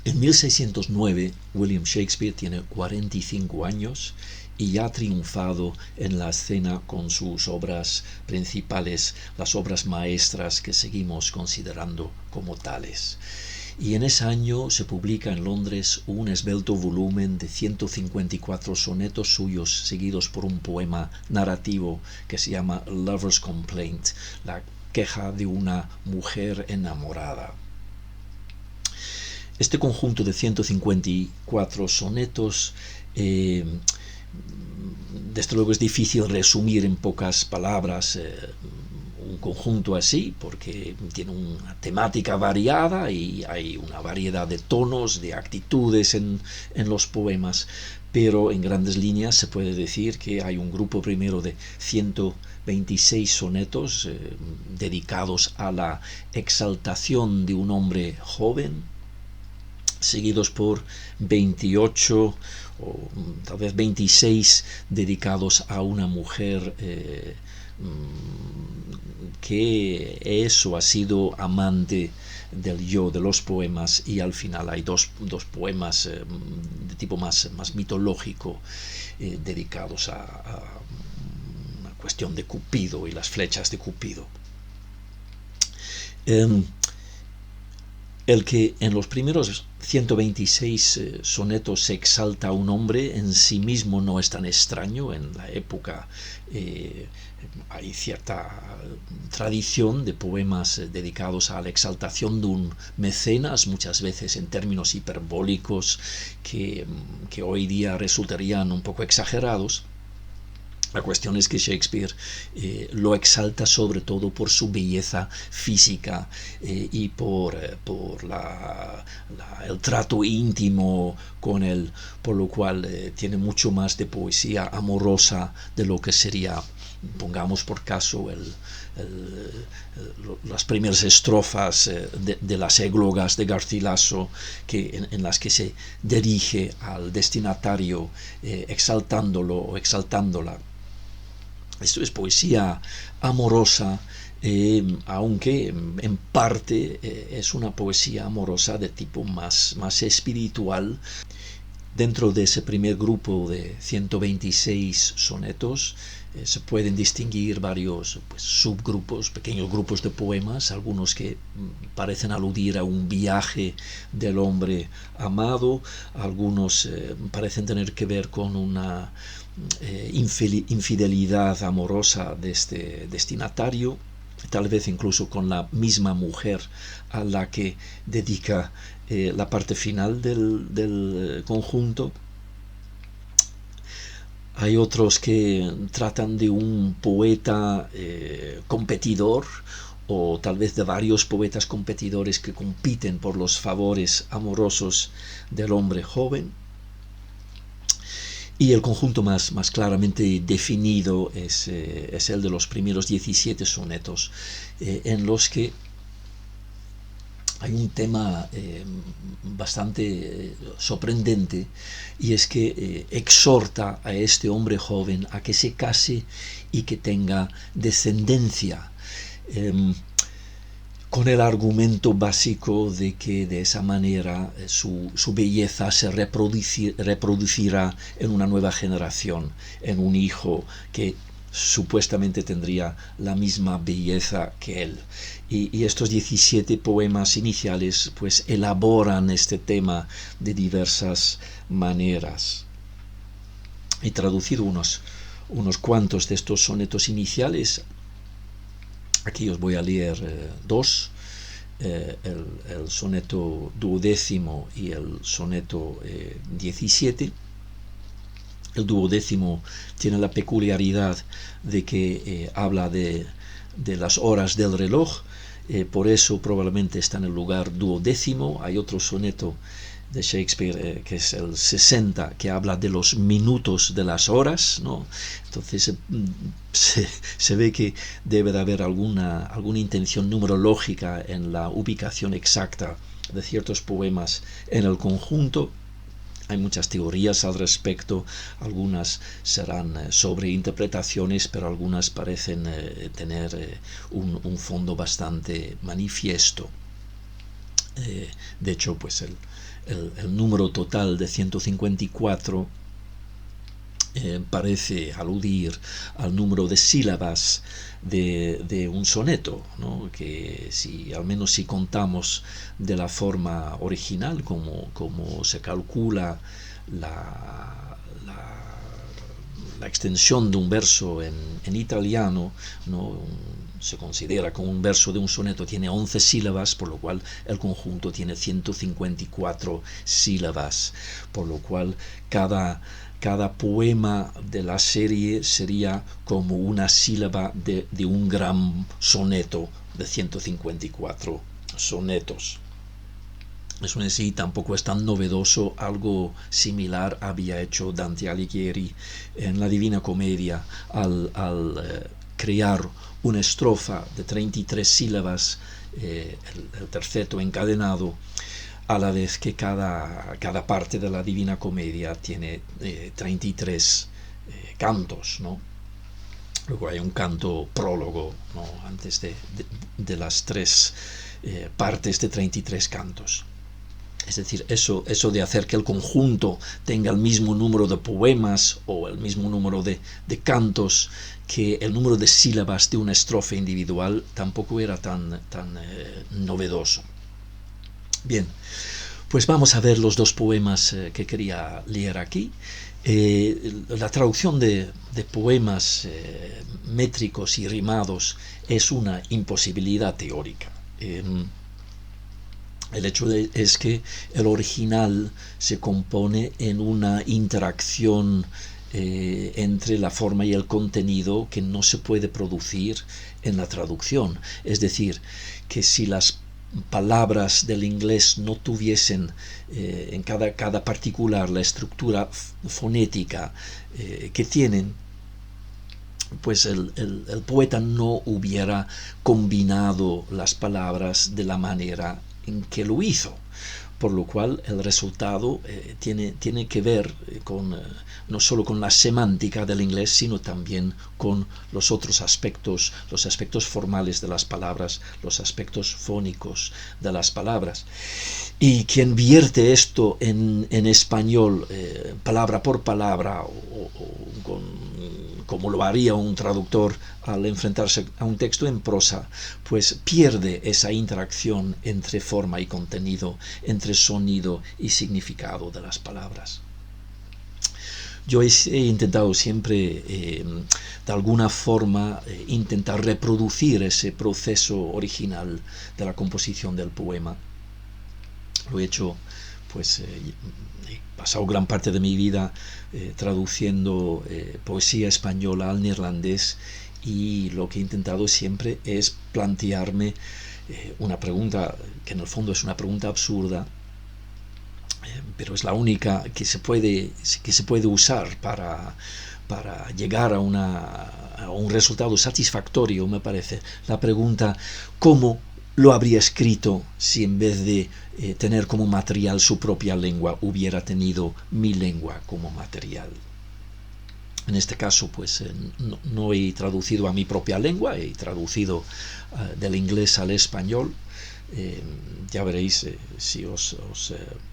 En 1609, William Shakespeare tiene 45 años y ya ha triunfado en la escena con sus obras principales, las obras maestras que seguimos considerando como tales. Y en ese año se publica en Londres un esbelto volumen de 154 sonetos suyos, seguidos por un poema narrativo que se llama Lover's Complaint, la queja de una mujer enamorada. Este conjunto de 154 sonetos, desde luego es difícil resumir en pocas palabras un conjunto así, porque tiene una temática variada y hay una variedad de tonos, de actitudes en los poemas, pero en grandes líneas se puede decir que hay un grupo primero de 126 sonetos dedicados a la exaltación de un hombre joven, seguidos por 28 o tal vez 26 dedicados a una mujer que eso ha sido amante del yo de los poemas, y al final hay dos poemas de tipo más mitológico dedicados a una cuestión de Cupido y las flechas de Cupido. El que en los primeros 126 sonetos se exalta a un hombre en sí mismo no es tan extraño. En la época hay cierta tradición de poemas dedicados a la exaltación de un mecenas, muchas veces en términos hiperbólicos que hoy día resultarían un poco exagerados. La cuestión es que Shakespeare lo exalta sobre todo por su belleza física y por el trato íntimo con él, por lo cual tiene mucho más de poesía amorosa de lo que sería, pongamos por caso, las primeras estrofas de las églogas de Garcilaso, en las que se dirige al destinatario exaltándolo o exaltándola. Esto es poesía amorosa, aunque en parte es una poesía amorosa de tipo más espiritual. Dentro de ese primer grupo de 126 sonetos se pueden distinguir varios subgrupos, pequeños grupos de poemas, algunos que parecen aludir a un viaje del hombre amado, algunos parecen tener que ver con una infidelidad amorosa de este destinatario, tal vez incluso con la misma mujer a la que dedica la parte final del conjunto. Hay otros que tratan de un poeta competidor, o tal vez de varios poetas competidores que compiten por los favores amorosos del hombre joven. Y el conjunto más claramente definido es el de los primeros 17 sonetos, en los que hay un tema bastante sorprendente, y es que exhorta a este hombre joven a que se case y que tenga descendencia, con el argumento básico de que de esa manera su belleza se reproducirá en una nueva generación, en un hijo que supuestamente tendría la misma belleza que él. Y estos 17 poemas iniciales pues elaboran este tema de diversas maneras. He traducido unos cuantos de estos sonetos iniciales. Aquí os voy a leer dos, el soneto duodécimo y el soneto 17. El duodécimo tiene la peculiaridad de que habla de las horas del reloj, por eso probablemente está en el lugar duodécimo. Hay otro soneto de Shakespeare que es el 60, que habla de los minutos de las horas, ¿no? Entonces se ve que debe de haber alguna intención numerológica en la ubicación exacta de ciertos poemas en el conjunto. Hay muchas teorías al respecto, algunas serán sobreinterpretaciones, pero algunas parecen tener un fondo bastante manifiesto. De hecho, pues el número total de 154 parece aludir al número de sílabas de un soneto, ¿no? Que al menos si contamos de la forma original, como se calcula la extensión de un verso en italiano, ¿no? Se considera como un verso de un soneto tiene 11 sílabas, por lo cual el conjunto tiene 154 sílabas, por lo cual cada poema de la serie sería como una sílaba de un gran soneto de 154 sonetos. Eso en sí tampoco es tan novedoso. Algo similar había hecho Dante Alighieri en la Divina Comedia al crear una estrofa de 33 sílabas, el terceto encadenado, a la vez que cada parte de la Divina Comedia tiene 33 cantos, ¿no? Luego hay un canto prólogo, ¿no? Antes de las tres partes de 33 cantos. Es decir, eso de hacer que el conjunto tenga el mismo número de poemas o el mismo número de cantos que el número de sílabas de una estrofa individual tampoco era tan novedoso. Bien, pues vamos a ver los dos poemas que quería leer aquí. La traducción de poemas métricos y rimados es una imposibilidad teórica. El hecho es que el original se compone en una interacción entre la forma y el contenido que no se puede producir en la traducción. Es decir, que si las palabras del inglés no tuviesen en cada particular la estructura fonética que tienen, pues el poeta no hubiera combinado las palabras de la manera en que lo hizo, por lo cual el resultado tiene que ver no solo con la semántica del inglés, sino también con los otros aspectos, los aspectos formales de las palabras, los aspectos fónicos de las palabras. Y quien vierte esto en español, palabra por palabra, como lo haría un traductor al enfrentarse a un texto en prosa, pues pierde esa interacción entre forma y contenido, entre sonido y significado de las palabras. Yo he intentado siempre, de alguna forma, intentar reproducir ese proceso original de la composición del poema. Lo he hecho, pues he pasado gran parte de mi vida traduciendo poesía española al neerlandés, y lo que he intentado siempre es plantearme una pregunta que en el fondo es una pregunta absurda, pero es la única que se puede usar para llegar a un resultado satisfactorio, me parece. La pregunta: ¿cómo lo habría escrito si en vez de tener como material su propia lengua hubiera tenido mi lengua como material? En este caso, pues no he traducido a mi propia lengua, he traducido del inglés al español. Ya veréis si os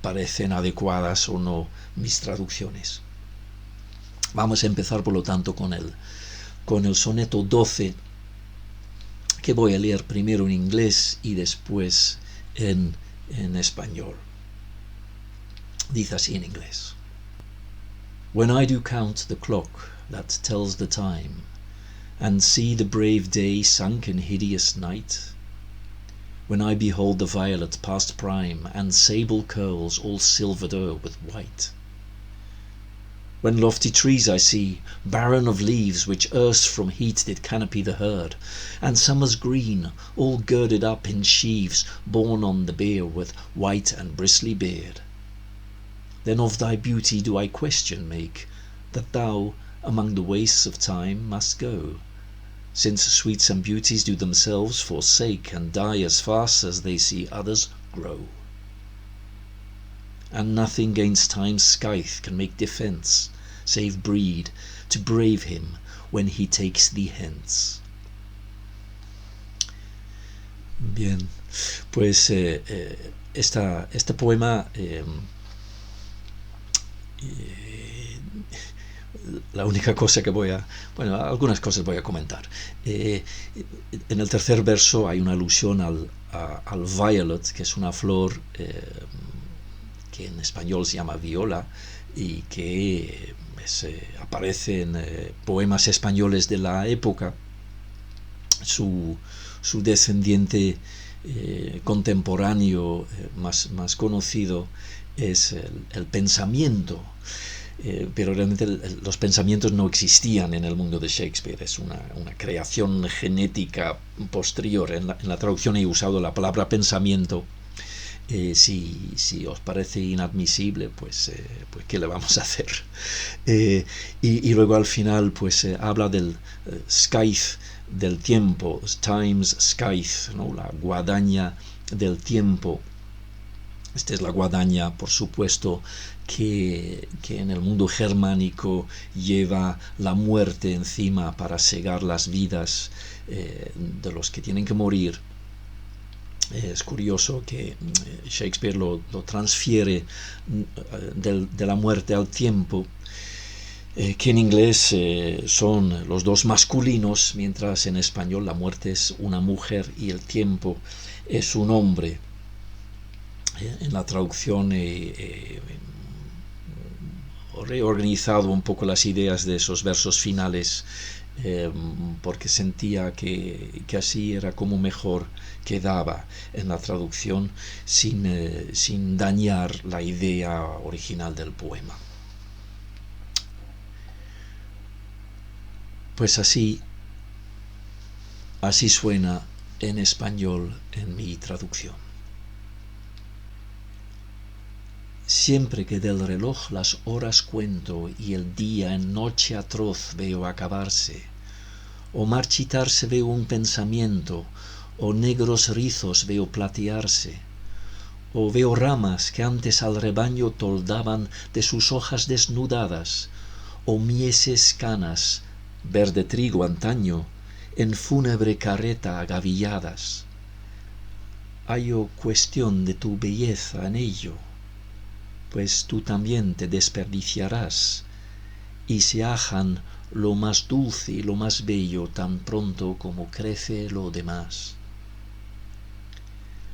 parecen adecuadas o no mis traducciones. Vamos a empezar, por lo tanto, con el soneto 12, que voy a leer primero en inglés y después en español. Dice así en inglés: When I do count the clock that tells the time, and see the brave day sunk in hideous night, when I behold the violet past prime, and sable curls all silvered o'er with white, when lofty trees I see, barren of leaves, which erst from heat did canopy the herd, and summer's green, all girded up in sheaves, borne on the bier with white and bristly beard, then of thy beauty do I question make, that thou among the wastes of time must go, since sweets and beauties do themselves forsake, and die as fast as they see others grow. And nothing gainst time's scythe can make defence, save breed to brave him when he takes thee hence. Bien, pues este poema, eh, la única cosa que bueno, algunas cosas voy a comentar. Eh, en el tercer verso hay una alusión al violet, que es una flor que en español se llama viola y que aparece en poemas españoles de la época. Su descendiente contemporáneo más conocido es el pensamiento, pero realmente los pensamientos no existían en el mundo de Shakespeare, es una creación genética posterior. En la traducción he usado la palabra pensamiento. Si os parece inadmisible, pues ¿qué le vamos a hacer? Y luego al final pues habla del scythe del tiempo, time's scythe, ¿no? La guadaña del tiempo. Esta es la guadaña, por supuesto, que en el mundo germánico lleva la muerte encima para segar las vidas de los que tienen que morir. Es curioso que Shakespeare lo transfiere de la muerte al tiempo, que en inglés son los dos masculinos, mientras en español la muerte es una mujer y el tiempo es un hombre. En la traducción he reorganizado un poco las ideas de esos versos finales, porque sentía que así era como mejor quedaba en la traducción, sin dañar la idea original del poema. Pues así suena en español en mi traducción. Siempre que del reloj las horas cuento y el día en noche atroz veo acabarse, o marchitarse veo un pensamiento, o negros rizos veo platearse, o veo ramas que antes al rebaño toldaban de sus hojas desnudadas, o mieses canas, verde trigo antaño, en fúnebre carreta agavilladas. Hallo cuestión de tu belleza en ello, pues tú también te desperdiciarás, y se ajan lo más dulce y lo más bello tan pronto como crece lo demás.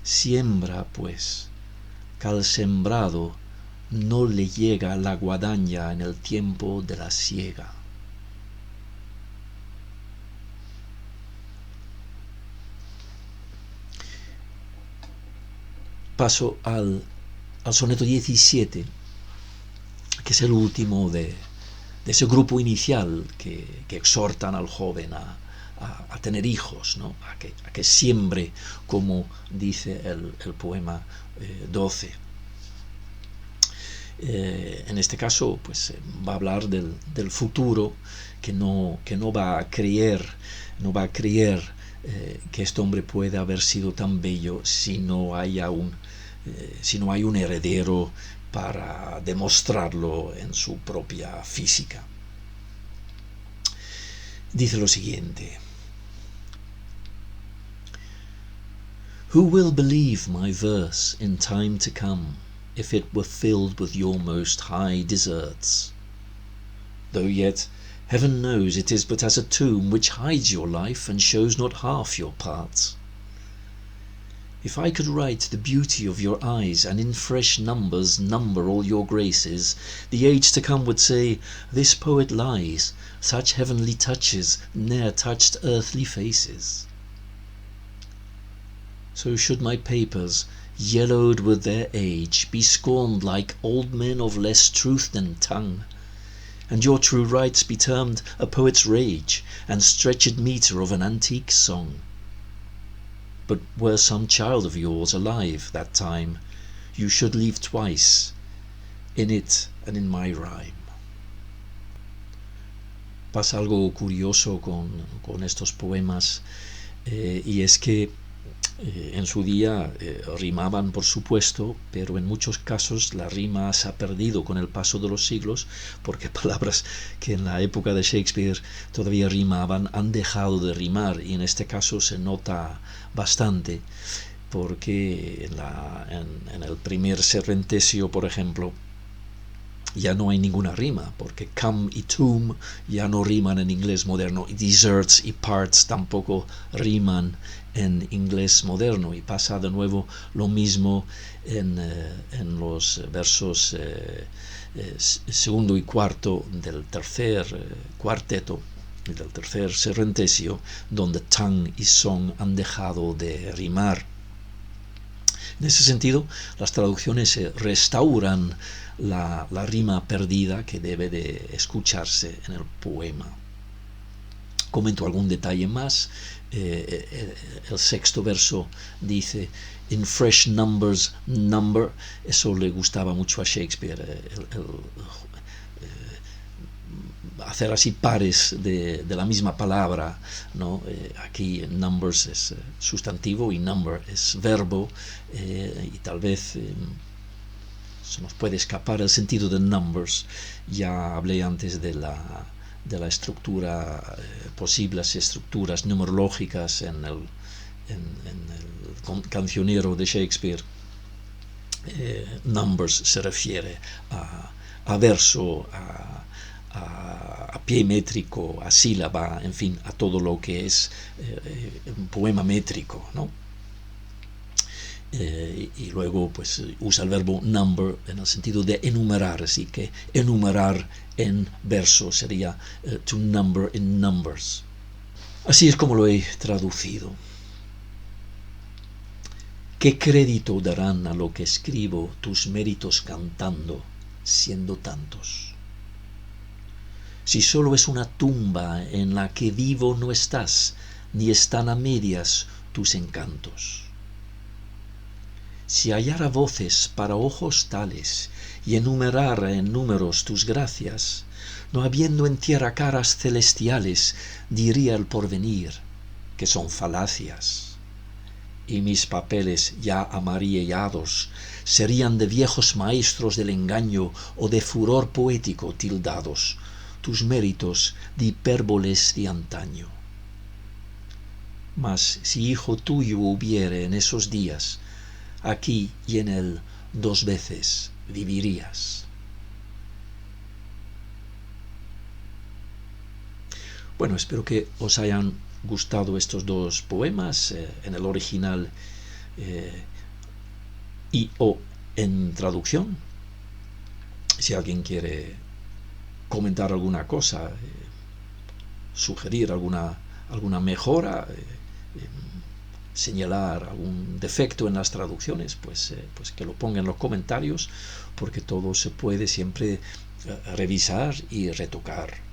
Siembra, pues, que al sembrado no le llega la guadaña en el tiempo de la siega. Paso al soneto 17, que es el último de ese grupo inicial que exhortan al joven a tener hijos, ¿no? a que siembre, como dice el poema 12. En este caso pues va a hablar del futuro, que no va a creer que este hombre puede haber sido tan bello si no hay un heredero para demostrarlo en su propia física. Dice lo siguiente: Who will believe my verse in time to come, if it were filled with your most high deserts? Though yet heaven knows it is but as a tomb which hides your life and shows not half your parts. If I could write the beauty of your eyes, and in fresh numbers number all your graces, the age to come would say, This poet lies, such heavenly touches ne'er touched earthly faces. So should my papers, yellowed with their age, be scorned like old men of less truth than tongue, and your true rights be termed a poet's rage, and stretched metre of an antique song. But were some child of yours alive that time, you should leave twice, in it and in my rhyme. Pasa algo curioso con estos poemas, y es que En su día rimaban, por supuesto, pero en muchos casos la rima se ha perdido con el paso de los siglos, porque palabras que en la época de Shakespeare todavía rimaban han dejado de rimar, y en este caso se nota bastante, porque en el primer serentesio, por ejemplo, ya no hay ninguna rima, porque come y tomb ya no riman en inglés moderno, y deserts y parts tampoco riman en inglés moderno, y pasa de nuevo lo mismo en los versos segundo y cuarto del tercer cuarteto, del tercer serentesio, donde tongue y song han dejado de rimar. En ese sentido, las traducciones restauran la rima perdida que debe de escucharse en el poema. Comento algún detalle más. El sexto verso dice in fresh numbers number. Eso le gustaba mucho a Shakespeare, hacer así pares de la misma palabra, ¿no? Aquí numbers es sustantivo y number es verbo, y tal vez se nos puede escapar el sentido de numbers. Ya hablé antes de la estructura, posibles estructuras numerológicas en el cancionero de Shakespeare. Numbers se refiere a verso, a pie métrico, a sílaba, en fin, a todo lo que es un poema métrico, ¿no? Y luego pues usa el verbo number en el sentido de enumerar, así que enumerar en verso sería to number in numbers. Así es como lo he traducido. ¿Qué crédito darán a lo que escribo tus méritos cantando, siendo tantos? Si solo es una tumba en la que vivo no estás, ni están a medias tus encantos. Si hallara voces para ojos tales y enumerara en números tus gracias, no habiendo en tierra caras celestiales, diría el porvenir que son falacias. Y mis papeles ya amarillados serían de viejos maestros del engaño o de furor poético tildados, tus méritos de hipérboles de antaño. Mas si hijo tuyo hubiere en esos días, aquí y en él 2 veces vivirías. Bueno, espero que os hayan gustado estos 2 poemas en el original y o en traducción. Si alguien quiere comentar alguna cosa, sugerir alguna mejora, señalar algún defecto en las traducciones, pues que lo ponga en los comentarios, porque todo se puede siempre revisar y retocar.